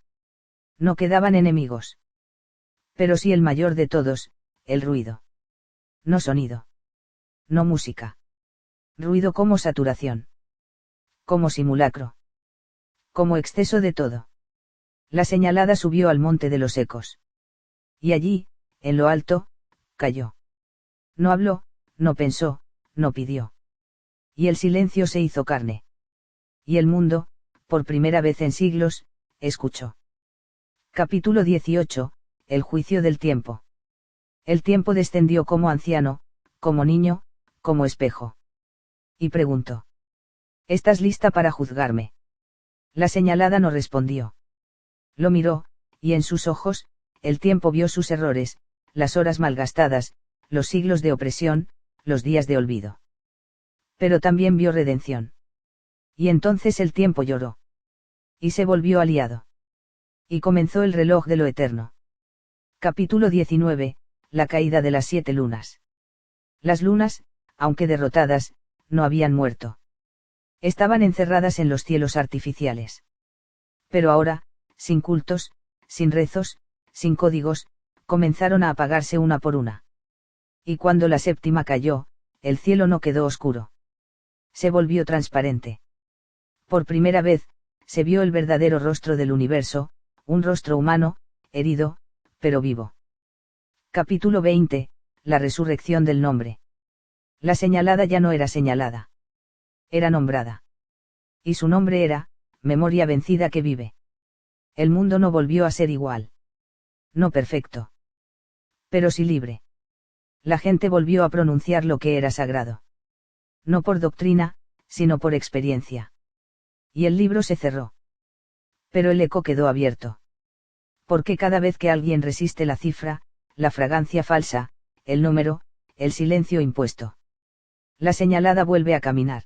No quedaban enemigos. Pero sí el mayor de todos, el ruido. No sonido. No música. Ruido como saturación. Como simulacro. Como exceso de todo. La señalada subió al monte de los ecos. Y allí, en lo alto, cayó. No habló, no pensó, no pidió. Y el silencio se hizo carne. Y el mundo, por primera vez en siglos, escuchó. Capítulo 18. El juicio del tiempo. El tiempo descendió como anciano, como niño, como espejo. Y preguntó: ¿estás lista para juzgarme? La señalada no respondió. Lo miró, y en sus ojos, el tiempo vio sus errores, las horas malgastadas, los siglos de opresión, los días de olvido. Pero también vio redención. Y entonces el tiempo lloró. Y se volvió aliado. Y comenzó el reloj de lo eterno. Capítulo 19. La caída de las 7 lunas. Las lunas, aunque derrotadas, no habían muerto. Estaban encerradas en los cielos artificiales. Pero ahora, sin cultos, sin rezos, sin códigos, comenzaron a apagarse una por una. Y cuando la 7ª cayó, el cielo no quedó oscuro. Se volvió transparente. Por primera vez, se vio el verdadero rostro del universo, un rostro humano, herido, pero vivo. Capítulo 20. La resurrección del nombre. La señalada ya no era señalada. Era nombrada. Y su nombre era: memoria vencida que vive. El mundo no volvió a ser igual. No perfecto. Pero sí libre. La gente volvió a pronunciar lo que era sagrado. No por doctrina, sino por experiencia. Y el libro se cerró. Pero el eco quedó abierto. Porque cada vez que alguien resiste la cifra, la fragancia falsa, el número, el silencio impuesto, la señalada vuelve a caminar.